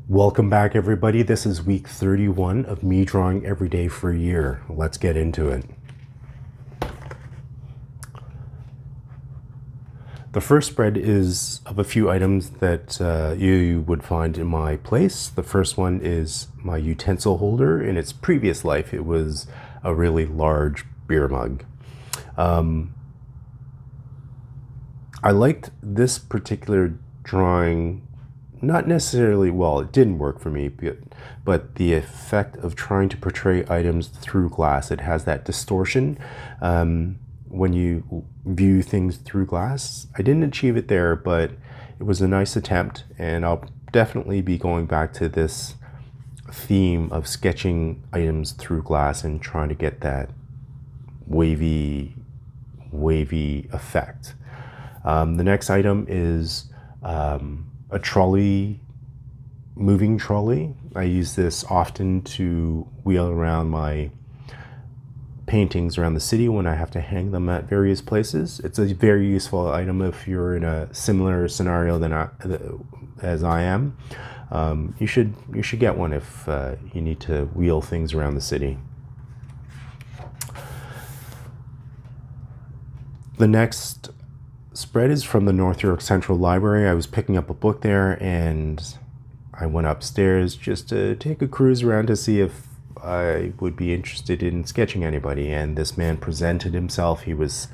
Welcome back, everybody. This is week 31 of me drawing every day for a year. Let's get into it. The first spread is of a few items that you would find in my place. The first one is my utensil holder. In its previous life, it was a really large beer mug. I liked this particular drawing, not necessarily, well, it didn't work for me, but the effect of trying to portray items through glass. It has that distortion when you view things through glass. I didn't achieve it there, but it was a nice attempt, and I'll definitely be going back to this theme of sketching items through glass and trying to get that wavy effect. The next item is a trolley, moving trolley. I use this often to wheel around my paintings around the city when I have to hang them at various places. It's a very useful item if you're in a similar scenario as I am. You should get one if you need to wheel things around the city. The next spread is from the North York Central Library. I was picking up a book there and I went upstairs just to take a cruise around to see if I would be interested in sketching anybody, and this man presented himself. He was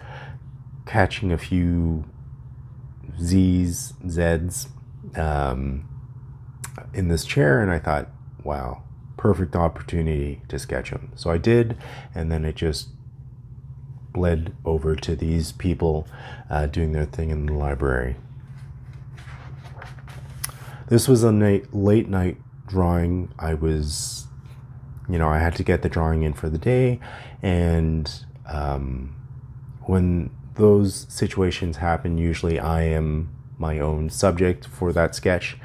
catching a few Z's in this chair, and I thought, wow, perfect opportunity to sketch him. So I did, and then it just bled over to these people doing their thing in the library. This was a late night drawing. I had to get the drawing in for the day, and when those situations happen, usually I am my own subject for that sketch,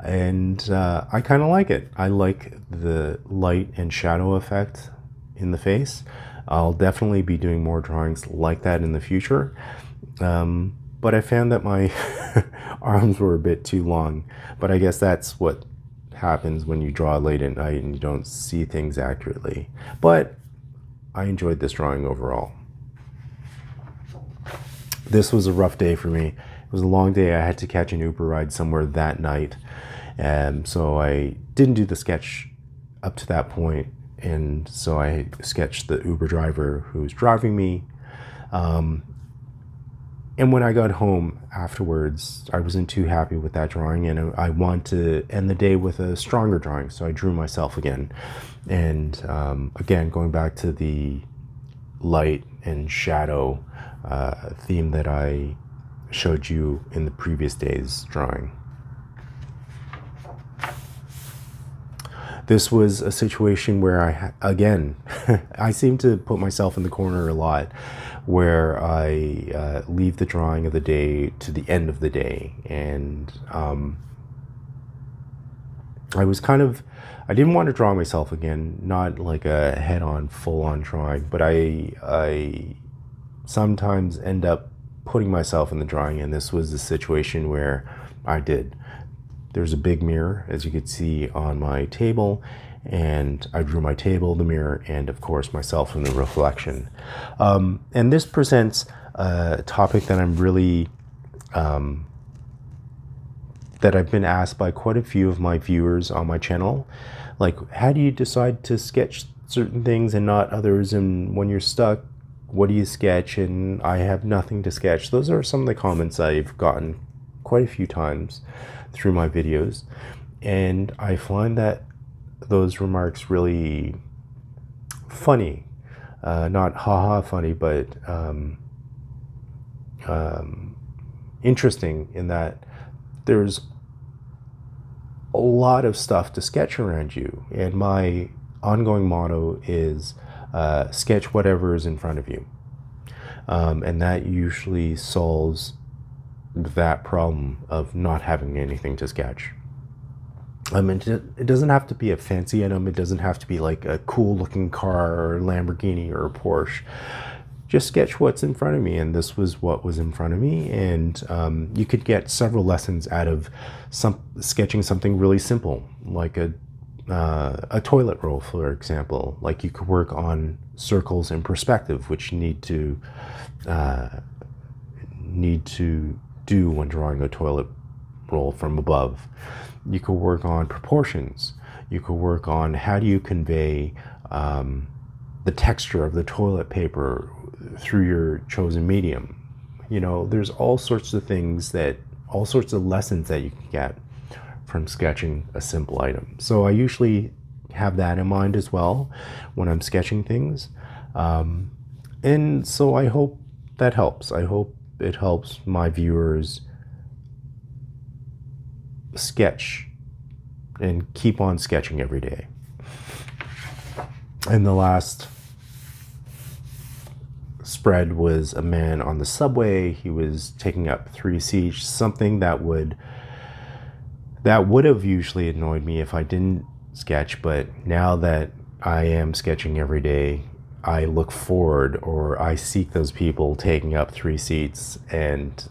and I kind of like it. I like the light and shadow effect in the face. I'll definitely be doing more drawings like that in the future, but I found that my arms were a bit too long, but I guess that's what happens when you draw late at night and you don't see things accurately. But I enjoyed this drawing overall. This was a rough day for me. It was a long day. I had to catch an Uber ride somewhere that night, and so I didn't do the sketch up to that point. And so I sketched the Uber driver who was driving me. And when I got home afterwards, I wasn't too happy with that drawing, and I wanted to end the day with a stronger drawing. So I drew myself again. And again, going back to the light and shadow theme that I showed you in the previous day's drawing. This was a situation where I seem to put myself in the corner a lot, where I leave the drawing of the day to the end of the day. And I didn't want to draw myself again, not like a head-on, full-on drawing, but I sometimes end up putting myself in the drawing, and this was a situation where I did. There's a big mirror, as you can see on my table, and I drew my table, the mirror, and of course myself in the reflection. And this presents a topic that I'm really, that I've been asked by quite a few of my viewers on my channel. Like, how do you decide to sketch certain things and not others? And when you're stuck, what do you sketch? And I have nothing to sketch. Those are some of the comments I've gotten quite a few times through my videos, and I find that those remarks really funny, not haha funny, but interesting in that there's a lot of stuff to sketch around you, and my ongoing motto is sketch whatever is in front of you, and that usually solves that problem of not having anything to sketch. It doesn't have to be a fancy item. It doesn't have to be like a cool looking car or a Lamborghini or a Porsche. just sketch what's in front of me. And this was what was in front of me. And you could get several lessons out of sketching something really simple, like a toilet roll, for example. Like you could work on circles in perspective, which you need to do when drawing a toilet roll from above. You could work on proportions. You could work on how do you convey the texture of the toilet paper through your chosen medium. You know, there's all sorts of things all sorts of lessons that you can get from sketching a simple item. So I usually have that in mind as well when I'm sketching things. And so I hope that helps. I hope it helps my viewers sketch and keep on sketching every day. And the last spread was a man on the subway. He was taking up 3 seats, something that would have usually annoyed me if I didn't sketch, but now that I am sketching every day, I look forward, or I seek those people taking up 3 seats and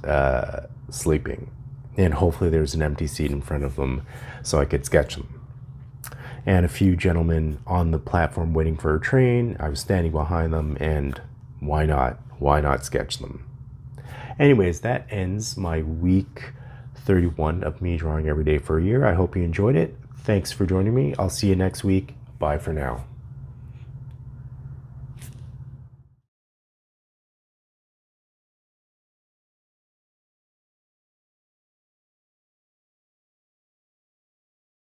sleeping. And hopefully there's an empty seat in front of them so I could sketch them. And a few gentlemen on the platform waiting for a train. I was standing behind them, and why not? Why not sketch them? Anyways, that ends my week 31 of me drawing every day for a year. I hope you enjoyed it. Thanks for joining me. I'll see you next week. Bye for now.